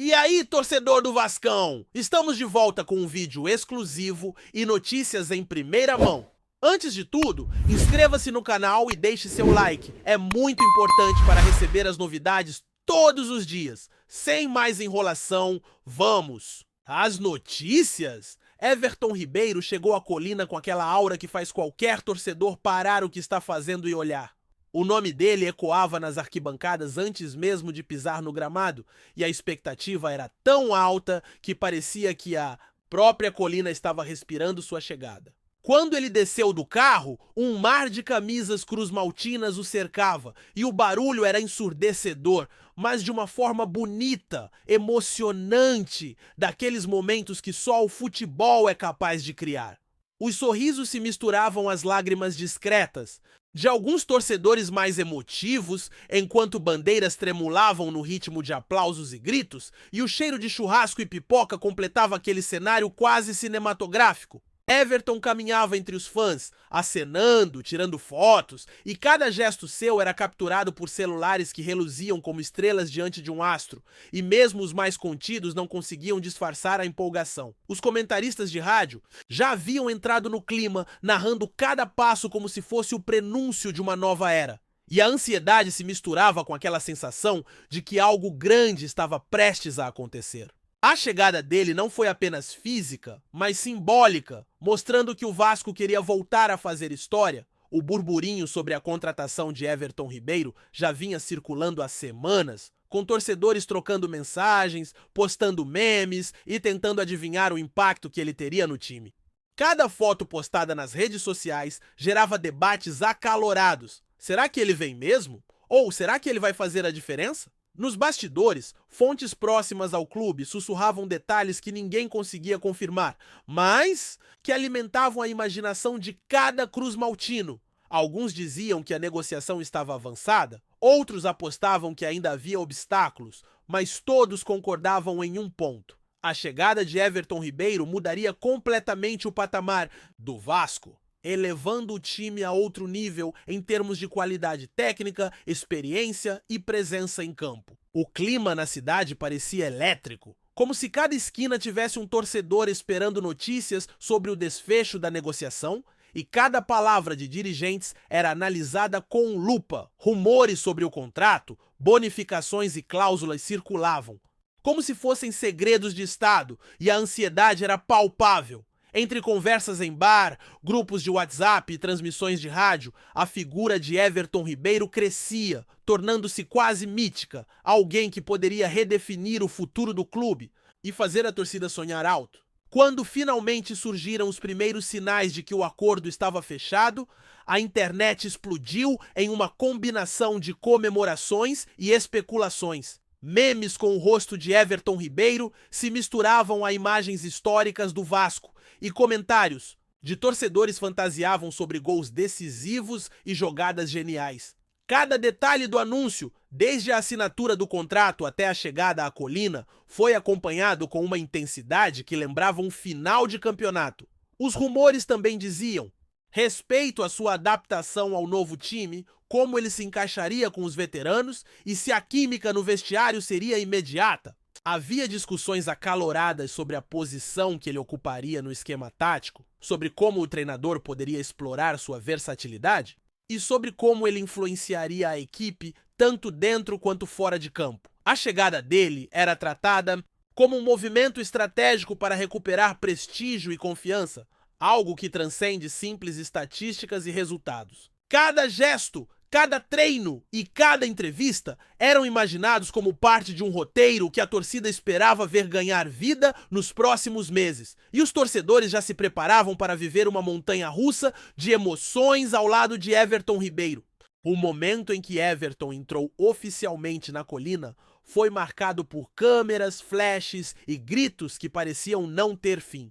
E aí, torcedor do Vascão? Estamos de volta com um vídeo exclusivo e notícias em primeira mão. Antes de tudo, inscreva-se no canal e deixe seu like. É muito importante para receber as novidades todos os dias. Sem mais enrolação, vamos! As notícias? Everton Ribeiro chegou à Colina com aquela aura que faz qualquer torcedor parar o que está fazendo e olhar. O nome dele ecoava nas arquibancadas antes mesmo de pisar no gramado, e a expectativa era tão alta que parecia que a própria Colina estava respirando sua chegada. Quando ele desceu do carro, um mar de camisas cruz-maltinas o cercava, e o barulho era ensurdecedor, mas de uma forma bonita, emocionante, daqueles momentos que só o futebol é capaz de criar. Os sorrisos se misturavam às lágrimas discretas de alguns torcedores mais emotivos, enquanto bandeiras tremulavam no ritmo de aplausos e gritos, e o cheiro de churrasco e pipoca completava aquele cenário quase cinematográfico. Everton caminhava entre os fãs, acenando, tirando fotos, e cada gesto seu era capturado por celulares que reluziam como estrelas diante de um astro, e mesmo os mais contidos não conseguiam disfarçar a empolgação. Os comentaristas de rádio já haviam entrado no clima, narrando cada passo como se fosse o prenúncio de uma nova era. E a ansiedade se misturava com aquela sensação de que algo grande estava prestes a acontecer. A chegada dele não foi apenas física, mas simbólica, mostrando que o Vasco queria voltar a fazer história. O burburinho sobre a contratação de Everton Ribeiro já vinha circulando há semanas, com torcedores trocando mensagens, postando memes e tentando adivinhar o impacto que ele teria no time. Cada foto postada nas redes sociais gerava debates acalorados. Será que ele vem mesmo? Ou será que ele vai fazer a diferença? Nos bastidores, fontes próximas ao clube sussurravam detalhes que ninguém conseguia confirmar, mas que alimentavam a imaginação de cada cruz-maltino. Alguns diziam que a negociação estava avançada, outros apostavam que ainda havia obstáculos, mas todos concordavam em um ponto. A chegada de Everton Ribeiro mudaria completamente o patamar do Vasco, elevando o time a outro nível em termos de qualidade técnica, experiência e presença em campo. O clima na cidade parecia elétrico, como se cada esquina tivesse um torcedor esperando notícias sobre o desfecho da negociação, e cada palavra de dirigentes era analisada com lupa. Rumores sobre o contrato, bonificações e cláusulas circulavam, como se fossem segredos de Estado, e a ansiedade era palpável. Entre conversas em bar, grupos de WhatsApp e transmissões de rádio, a figura de Everton Ribeiro crescia, tornando-se quase mítica, alguém que poderia redefinir o futuro do clube e fazer a torcida sonhar alto. Quando finalmente surgiram os primeiros sinais de que o acordo estava fechado, a internet explodiu em uma combinação de comemorações e especulações. Memes com o rosto de Everton Ribeiro se misturavam a imagens históricas do Vasco, e comentários de torcedores fantasiavam sobre gols decisivos e jogadas geniais. Cada detalhe do anúncio, desde a assinatura do contrato até a chegada à Colina, foi acompanhado com uma intensidade que lembrava um final de campeonato. Os rumores também diziam respeito à sua adaptação ao novo time, como ele se encaixaria com os veteranos e se a química no vestiário seria imediata. Havia discussões acaloradas sobre a posição que ele ocuparia no esquema tático, sobre como o treinador poderia explorar sua versatilidade e sobre como ele influenciaria a equipe tanto dentro quanto fora de campo. A chegada dele era tratada como um movimento estratégico para recuperar prestígio e confiança, algo que transcende simples estatísticas e resultados. Cada gesto, cada treino e cada entrevista eram imaginados como parte de um roteiro que a torcida esperava ver ganhar vida nos próximos meses. E os torcedores já se preparavam para viver uma montanha-russa de emoções ao lado de Everton Ribeiro. O momento em que Everton entrou oficialmente na Colina foi marcado por câmeras, flashes e gritos que pareciam não ter fim.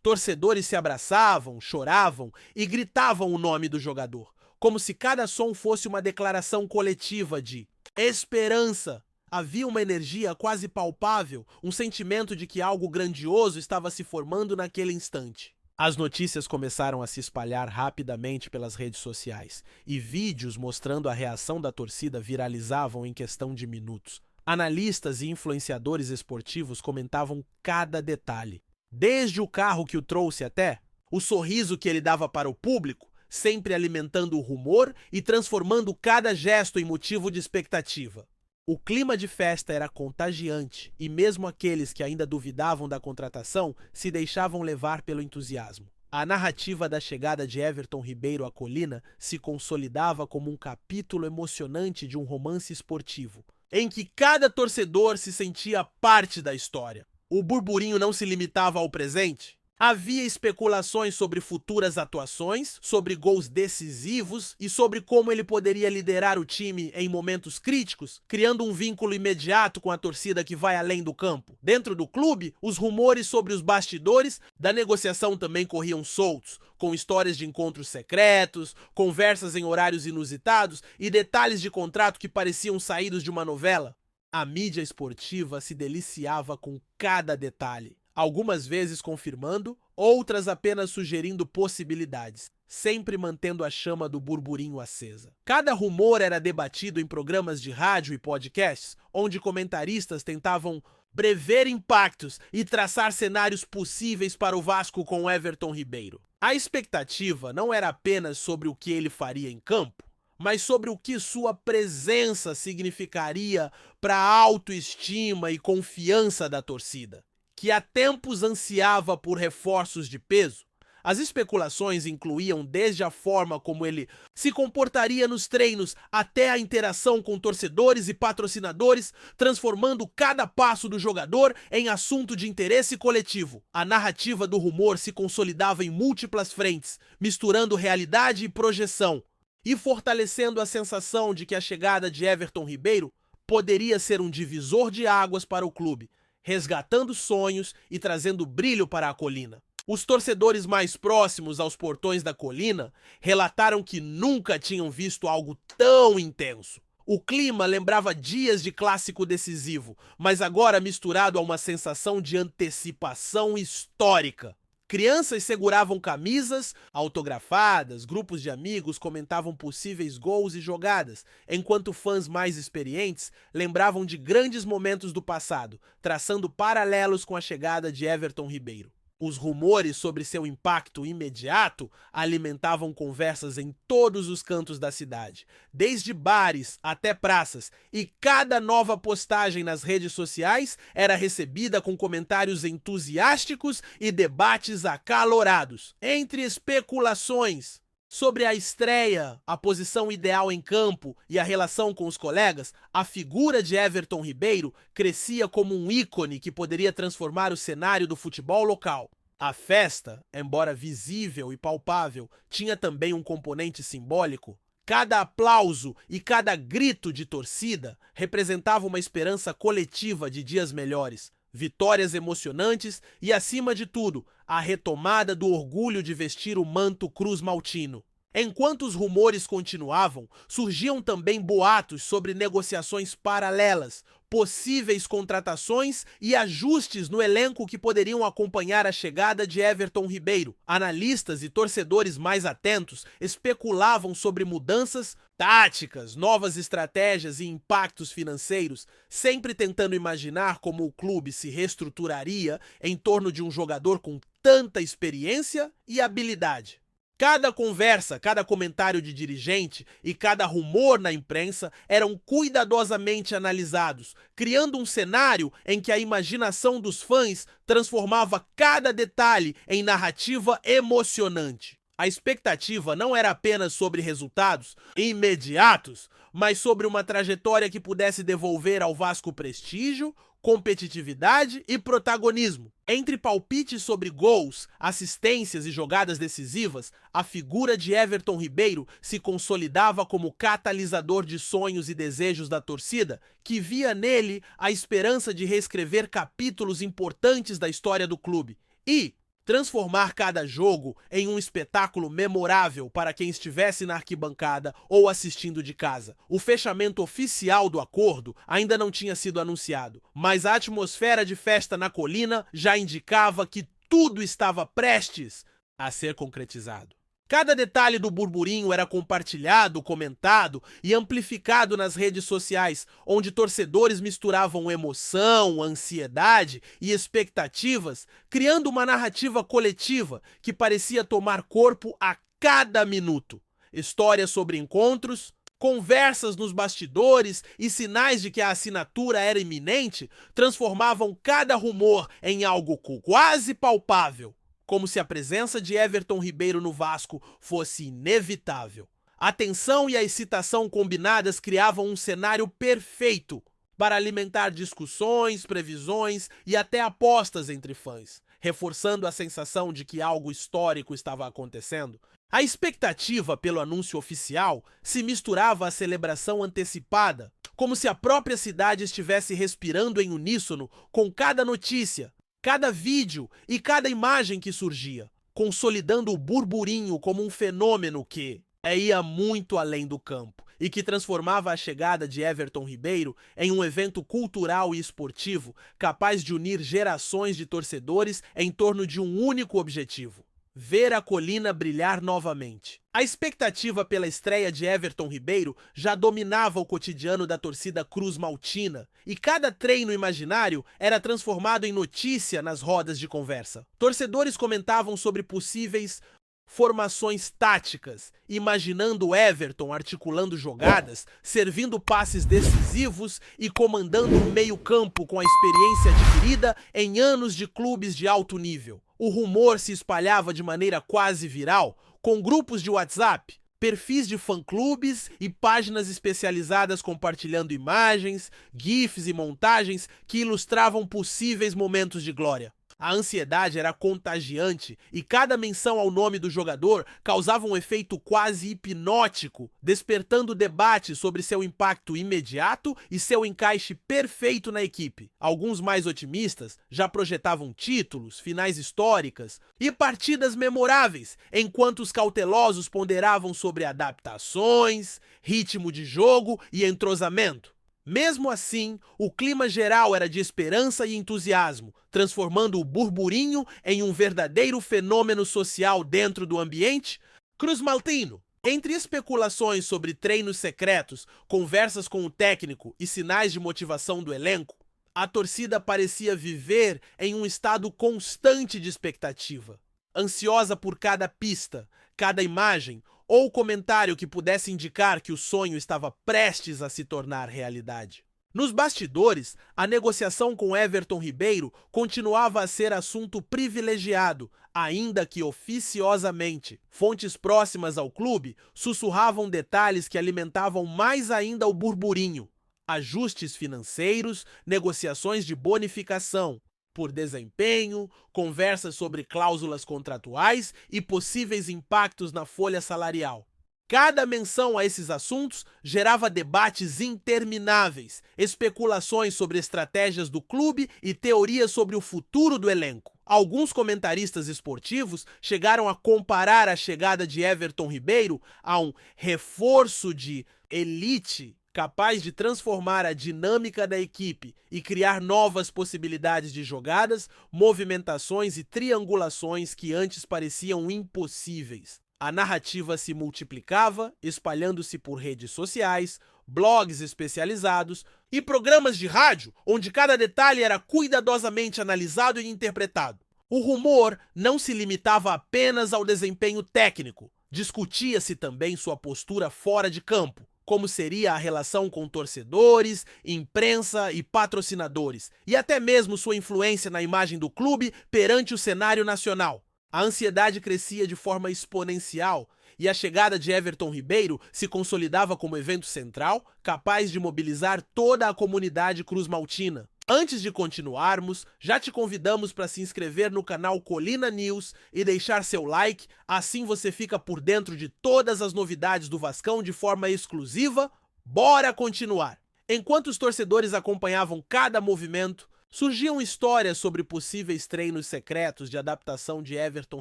Torcedores se abraçavam, choravam e gritavam o nome do jogador, como se cada som fosse uma declaração coletiva de esperança. Havia uma energia quase palpável, um sentimento de que algo grandioso estava se formando naquele instante. As notícias começaram a se espalhar rapidamente pelas redes sociais, e vídeos mostrando a reação da torcida viralizavam em questão de minutos. Analistas e influenciadores esportivos comentavam cada detalhe. Desde o carro que o trouxe até o sorriso que ele dava para o público, sempre alimentando o rumor e transformando cada gesto em motivo de expectativa. O clima de festa era contagiante e mesmo aqueles que ainda duvidavam da contratação se deixavam levar pelo entusiasmo. A narrativa da chegada de Everton Ribeiro à Colina se consolidava como um capítulo emocionante de um romance esportivo, em que cada torcedor se sentia parte da história. O burburinho não se limitava ao presente. Havia especulações sobre futuras atuações, sobre gols decisivos e sobre como ele poderia liderar o time em momentos críticos, criando um vínculo imediato com a torcida que vai além do campo. Dentro do clube, os rumores sobre os bastidores da negociação também corriam soltos, com histórias de encontros secretos, conversas em horários inusitados e detalhes de contrato que pareciam saídos de uma novela. A mídia esportiva se deliciava com cada detalhe, algumas vezes confirmando, outras apenas sugerindo possibilidades, sempre mantendo a chama do burburinho acesa. Cada rumor era debatido em programas de rádio e podcasts, onde comentaristas tentavam prever impactos e traçar cenários possíveis para o Vasco com Everton Ribeiro. A expectativa não era apenas sobre o que ele faria em campo, mas sobre o que sua presença significaria para a autoestima e confiança da torcida, que há tempos ansiava por reforços de peso. As especulações incluíam desde a forma como ele se comportaria nos treinos até a interação com torcedores e patrocinadores, transformando cada passo do jogador em assunto de interesse coletivo. A narrativa do rumor se consolidava em múltiplas frentes, misturando realidade e projeção, e fortalecendo a sensação de que a chegada de Everton Ribeiro poderia ser um divisor de águas para o clube, resgatando sonhos e trazendo brilho para a Colina. Os torcedores mais próximos aos portões da Colina relataram que nunca tinham visto algo tão intenso. O clima lembrava dias de clássico decisivo, mas agora misturado a uma sensação de antecipação histórica. Crianças seguravam camisas autografadas, grupos de amigos comentavam possíveis gols e jogadas, enquanto fãs mais experientes lembravam de grandes momentos do passado, traçando paralelos com a chegada de Everton Ribeiro. Os rumores sobre seu impacto imediato alimentavam conversas em todos os cantos da cidade, desde bares até praças, e cada nova postagem nas redes sociais era recebida com comentários entusiásticos e debates acalorados. Entre especulações sobre a estreia, a posição ideal em campo e a relação com os colegas, a figura de Everton Ribeiro crescia como um ícone que poderia transformar o cenário do futebol local. A festa, embora visível e palpável, tinha também um componente simbólico. Cada aplauso e cada grito de torcida representava uma esperança coletiva de dias melhores, vitórias emocionantes e, acima de tudo, a retomada do orgulho de vestir o manto cruz-maltino. Enquanto os rumores continuavam, surgiam também boatos sobre negociações paralelas, possíveis contratações e ajustes no elenco que poderiam acompanhar a chegada de Everton Ribeiro. Analistas e torcedores mais atentos especulavam sobre mudanças táticas, novas estratégias e impactos financeiros, sempre tentando imaginar como o clube se reestruturaria em torno de um jogador com tanta experiência e habilidade. Cada conversa, cada comentário de dirigente e cada rumor na imprensa eram cuidadosamente analisados, criando um cenário em que a imaginação dos fãs transformava cada detalhe em narrativa emocionante. A expectativa não era apenas sobre resultados imediatos, mas sobre uma trajetória que pudesse devolver ao Vasco prestígio, competitividade e protagonismo. Entre palpites sobre gols, assistências e jogadas decisivas, a figura de Everton Ribeiro se consolidava como catalisador de sonhos e desejos da torcida, que via nele a esperança de reescrever capítulos importantes da história do clube e transformar cada jogo em um espetáculo memorável para quem estivesse na arquibancada ou assistindo de casa. O fechamento oficial do acordo ainda não tinha sido anunciado, mas a atmosfera de festa na Colina já indicava que tudo estava prestes a ser concretizado. Cada detalhe do burburinho era compartilhado, comentado e amplificado nas redes sociais, onde torcedores misturavam emoção, ansiedade e expectativas, criando uma narrativa coletiva que parecia tomar corpo a cada minuto. Histórias sobre encontros, conversas nos bastidores e sinais de que a assinatura era iminente transformavam cada rumor em algo quase palpável, como se a presença de Everton Ribeiro no Vasco fosse inevitável. A tensão e a excitação combinadas criavam um cenário perfeito para alimentar discussões, previsões e até apostas entre fãs, reforçando a sensação de que algo histórico estava acontecendo. A expectativa pelo anúncio oficial se misturava à celebração antecipada, como se a própria cidade estivesse respirando em uníssono com cada notícia, cada vídeo e cada imagem que surgia, consolidando o burburinho como um fenômeno que ia muito além do campo e que transformava a chegada de Everton Ribeiro em um evento cultural e esportivo capaz de unir gerações de torcedores em torno de um único objetivo: ver a Colina brilhar novamente. A expectativa pela estreia de Everton Ribeiro já dominava o cotidiano da torcida cruz-maltina, e cada treino imaginário era transformado em notícia nas rodas de conversa. Torcedores comentavam sobre possíveis formações táticas, imaginando Everton articulando jogadas, servindo passes decisivos e comandando o meio-campo com a experiência adquirida em anos de clubes de alto nível. O rumor se espalhava de maneira quase viral, com grupos de WhatsApp, perfis de fã-clubes e páginas especializadas compartilhando imagens, GIFs e montagens que ilustravam possíveis momentos de glória. A ansiedade era contagiante e cada menção ao nome do jogador causava um efeito quase hipnótico, despertando debate sobre seu impacto imediato e seu encaixe perfeito na equipe. Alguns mais otimistas já projetavam títulos, finais históricas e partidas memoráveis, enquanto os cautelosos ponderavam sobre adaptações, ritmo de jogo e entrosamento. Mesmo assim, o clima geral era de esperança e entusiasmo, transformando o burburinho em um verdadeiro fenômeno social dentro do ambiente cruz-maltino. Entre especulações sobre treinos secretos, conversas com o técnico e sinais de motivação do elenco, a torcida parecia viver em um estado constante de expectativa, ansiosa por cada pista, cada imagem ou comentário que pudesse indicar que o sonho estava prestes a se tornar realidade. Nos bastidores, a negociação com Everton Ribeiro continuava a ser assunto privilegiado, ainda que oficiosamente. Fontes próximas ao clube sussurravam detalhes que alimentavam mais ainda o burburinho: ajustes financeiros, negociações de bonificação por desempenho, conversas sobre cláusulas contratuais e possíveis impactos na folha salarial. Cada menção a esses assuntos gerava debates intermináveis, especulações sobre estratégias do clube e teorias sobre o futuro do elenco. Alguns comentaristas esportivos chegaram a comparar a chegada de Everton Ribeiro a um reforço de elite capaz de transformar a dinâmica da equipe e criar novas possibilidades de jogadas, movimentações e triangulações que antes pareciam impossíveis. A narrativa se multiplicava, espalhando-se por redes sociais, blogs especializados e programas de rádio, onde cada detalhe era cuidadosamente analisado e interpretado. O rumor não se limitava apenas ao desempenho técnico, discutia-se também sua postura fora de campo, como seria a relação com torcedores, imprensa e patrocinadores, e até mesmo sua influência na imagem do clube perante o cenário nacional. A ansiedade crescia de forma exponencial e a chegada de Everton Ribeiro se consolidava como evento central, capaz de mobilizar toda a comunidade cruz-maltina. Antes de continuarmos, já te convidamos para se inscrever no canal Colina News e deixar seu like, assim você fica por dentro de todas as novidades do Vascão de forma exclusiva. Bora continuar! Enquanto os torcedores acompanhavam cada movimento, surgiam histórias sobre possíveis treinos secretos de adaptação de Everton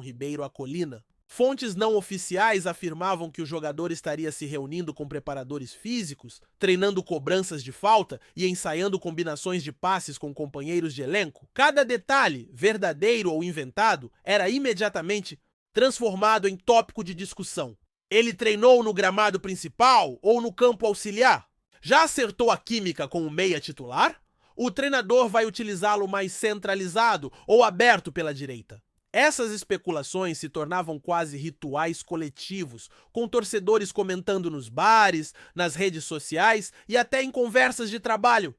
Ribeiro à Colina. Fontes não oficiais afirmavam que o jogador estaria se reunindo com preparadores físicos, treinando cobranças de falta e ensaiando combinações de passes com companheiros de elenco. Cada detalhe, verdadeiro ou inventado, era imediatamente transformado em tópico de discussão. Ele treinou no gramado principal ou no campo auxiliar? Já acertou a química com o meia titular? O treinador vai utilizá-lo mais centralizado ou aberto pela direita? Essas especulações se tornavam quase rituais coletivos, com torcedores comentando nos bares, nas redes sociais e até em conversas de trabalho,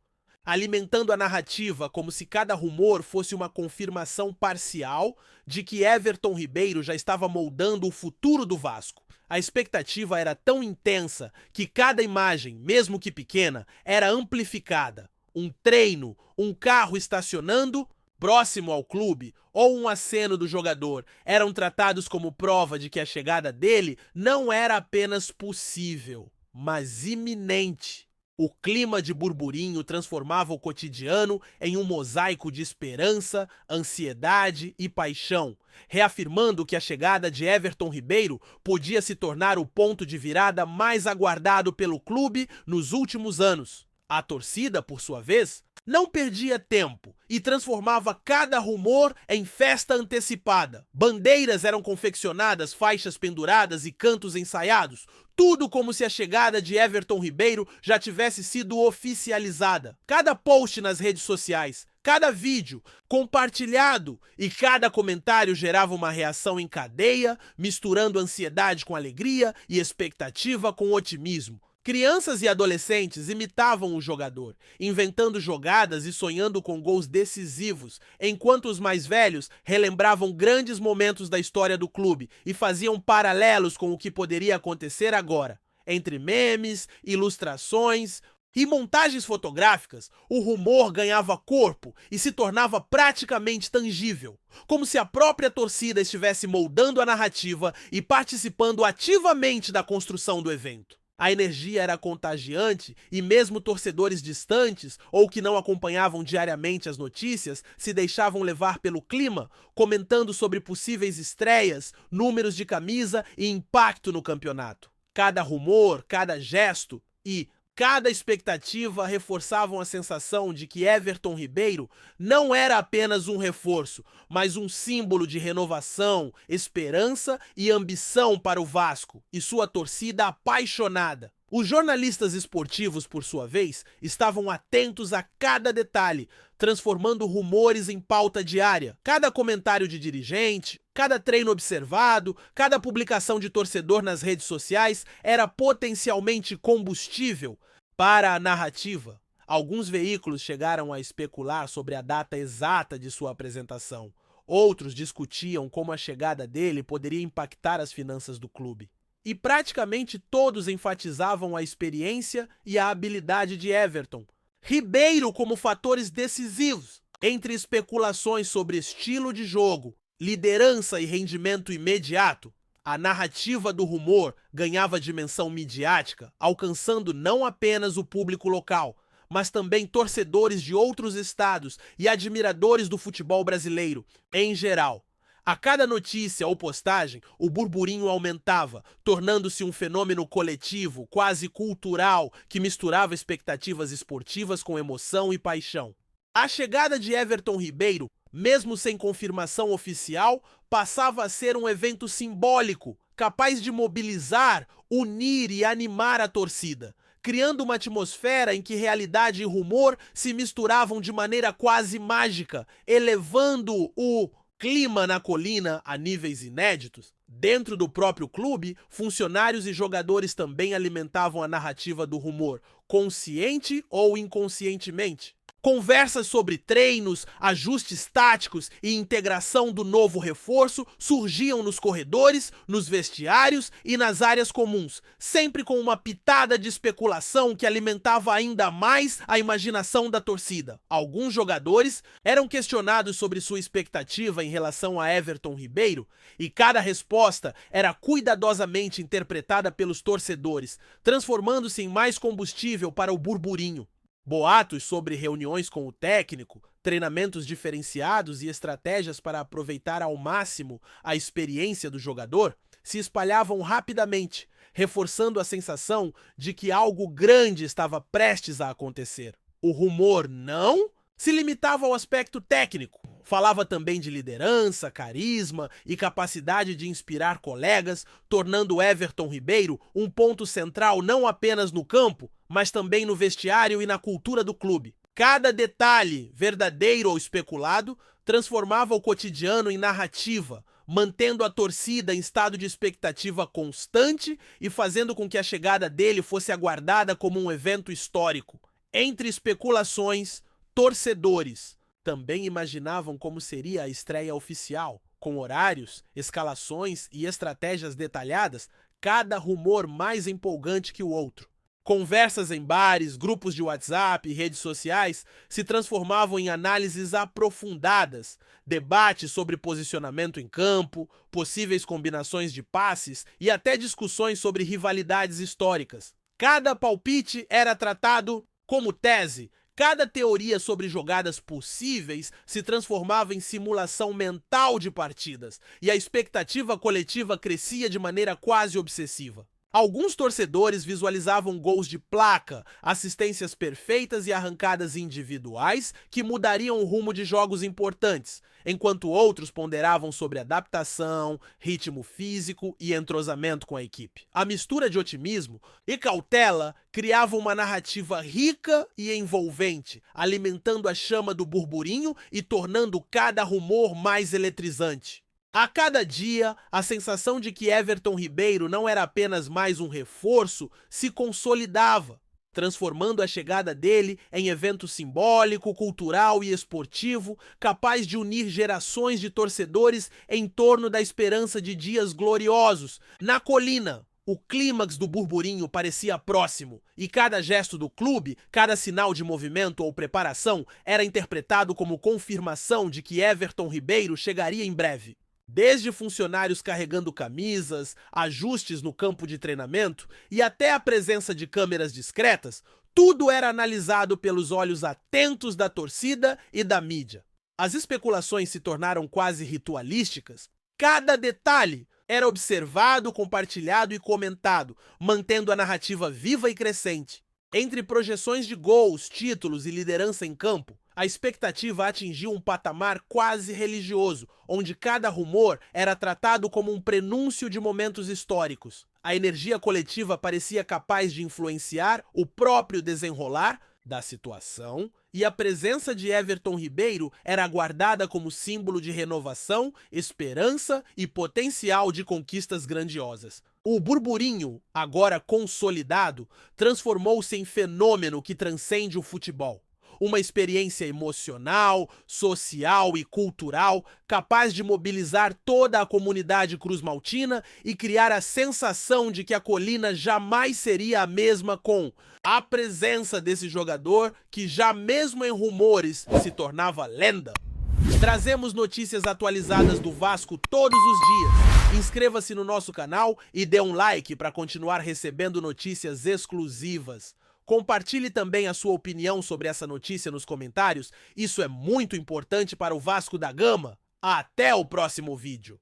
alimentando a narrativa como se cada rumor fosse uma confirmação parcial de que Everton Ribeiro já estava moldando o futuro do Vasco. A expectativa era tão intensa que cada imagem, mesmo que pequena, era amplificada. Um treino, um carro estacionando próximo ao clube ou um aceno do jogador eram tratados como prova de que a chegada dele não era apenas possível, mas iminente. O clima de burburinho transformava o cotidiano em um mosaico de esperança, ansiedade e paixão, reafirmando que a chegada de Everton Ribeiro podia se tornar o ponto de virada mais aguardado pelo clube nos últimos anos. A torcida, por sua vez, não perdia tempo e transformava cada rumor em festa antecipada. Bandeiras eram confeccionadas, faixas penduradas e cantos ensaiados, tudo como se a chegada de Everton Ribeiro já tivesse sido oficializada. Cada post nas redes sociais, cada vídeo compartilhado e cada comentário gerava uma reação em cadeia, misturando ansiedade com alegria e expectativa com otimismo. Crianças e adolescentes imitavam o jogador, inventando jogadas e sonhando com gols decisivos, enquanto os mais velhos relembravam grandes momentos da história do clube e faziam paralelos com o que poderia acontecer agora. Entre memes, ilustrações e montagens fotográficas, o rumor ganhava corpo e se tornava praticamente tangível, como se a própria torcida estivesse moldando a narrativa e participando ativamente da construção do evento. A energia era contagiante e mesmo torcedores distantes ou que não acompanhavam diariamente as notícias se deixavam levar pelo clima, comentando sobre possíveis estreias, números de camisa e impacto no campeonato. Cada rumor, cada gesto e cada expectativa reforçavam a sensação de que Everton Ribeiro não era apenas um reforço, mas um símbolo de renovação, esperança e ambição para o Vasco e sua torcida apaixonada. Os jornalistas esportivos, por sua vez, estavam atentos a cada detalhe, transformando rumores em pauta diária. Cada comentário de dirigente, cada treino observado, cada publicação de torcedor nas redes sociais era potencialmente combustível para a narrativa. Alguns veículos chegaram a especular sobre a data exata de sua apresentação. Outros discutiam como a chegada dele poderia impactar as finanças do clube. E praticamente todos enfatizavam a experiência e a habilidade de Everton Ribeiro como fatores decisivos. Entre especulações sobre estilo de jogo, liderança e rendimento imediato, a narrativa do rumor ganhava dimensão midiática, alcançando não apenas o público local, mas também torcedores de outros estados e admiradores do futebol brasileiro em geral. A cada notícia ou postagem, o burburinho aumentava, tornando-se um fenômeno coletivo, quase cultural, que misturava expectativas esportivas com emoção e paixão. A chegada de Everton Ribeiro, mesmo sem confirmação oficial, passava a ser um evento simbólico, capaz de mobilizar, unir e animar a torcida, criando uma atmosfera em que realidade e rumor se misturavam de maneira quase mágica, elevando o clima na colina a níveis inéditos. Dentro do próprio clube, funcionários e jogadores também alimentavam a narrativa do rumor, consciente ou inconscientemente. Conversas sobre treinos, ajustes táticos e integração do novo reforço surgiam nos corredores, nos vestiários e nas áreas comuns, sempre com uma pitada de especulação que alimentava ainda mais a imaginação da torcida. Alguns jogadores eram questionados sobre sua expectativa em relação a Everton Ribeiro e cada resposta era cuidadosamente interpretada pelos torcedores, transformando-se em mais combustível para o burburinho. Boatos sobre reuniões com o técnico, treinamentos diferenciados e estratégias para aproveitar ao máximo a experiência do jogador se espalhavam rapidamente, reforçando a sensação de que algo grande estava prestes a acontecer. O rumor não se limitava ao aspecto técnico. Falava também de liderança, carisma e capacidade de inspirar colegas, tornando Everton Ribeiro um ponto central não apenas no campo, mas também no vestiário e na cultura do clube. Cada detalhe, verdadeiro ou especulado, transformava o cotidiano em narrativa, mantendo a torcida em estado de expectativa constante e fazendo com que a chegada dele fosse aguardada como um evento histórico. Entre especulações, torcedores também imaginavam como seria a estreia oficial, com horários, escalações e estratégias detalhadas, cada rumor mais empolgante que o outro. Conversas em bares, grupos de WhatsApp e redes sociais se transformavam em análises aprofundadas, debates sobre posicionamento em campo, possíveis combinações de passes e até discussões sobre rivalidades históricas. Cada palpite era tratado como tese. Cada teoria sobre jogadas possíveis se transformava em simulação mental de partidas, e a expectativa coletiva crescia de maneira quase obsessiva. Alguns torcedores visualizavam gols de placa, assistências perfeitas e arrancadas individuais que mudariam o rumo de jogos importantes, enquanto outros ponderavam sobre adaptação, ritmo físico e entrosamento com a equipe. A mistura de otimismo e cautela criava uma narrativa rica e envolvente, alimentando a chama do burburinho e tornando cada rumor mais eletrizante. A cada dia, a sensação de que Everton Ribeiro não era apenas mais um reforço se consolidava, transformando a chegada dele em evento simbólico, cultural e esportivo, capaz de unir gerações de torcedores em torno da esperança de dias gloriosos. Na colina, o clímax do burburinho parecia próximo, e cada gesto do clube, cada sinal de movimento ou preparação era interpretado como confirmação de que Everton Ribeiro chegaria em breve. Desde funcionários carregando camisas, ajustes no campo de treinamento e até a presença de câmeras discretas, tudo era analisado pelos olhos atentos da torcida e da mídia. As especulações se tornaram quase ritualísticas. Cada detalhe era observado, compartilhado e comentado, mantendo a narrativa viva e crescente. Entre projeções de gols, títulos e liderança em campo, a expectativa atingiu um patamar quase religioso, onde cada rumor era tratado como um prenúncio de momentos históricos. A energia coletiva parecia capaz de influenciar o próprio desenrolar da situação, e a presença de Everton Ribeiro era aguardada como símbolo de renovação, esperança e potencial de conquistas grandiosas. O burburinho, agora consolidado, transformou-se em fenômeno que transcende o futebol. Uma experiência emocional, social e cultural capaz de mobilizar toda a comunidade cruzmaltina e criar a sensação de que a colina jamais seria a mesma com a presença desse jogador que já mesmo em rumores se tornava lenda. Trazemos notícias atualizadas do Vasco todos os dias. Inscreva-se no nosso canal e dê um like para continuar recebendo notícias exclusivas. Compartilhe também a sua opinião sobre essa notícia nos comentários, isso é muito importante para o Vasco da Gama. Até o próximo vídeo!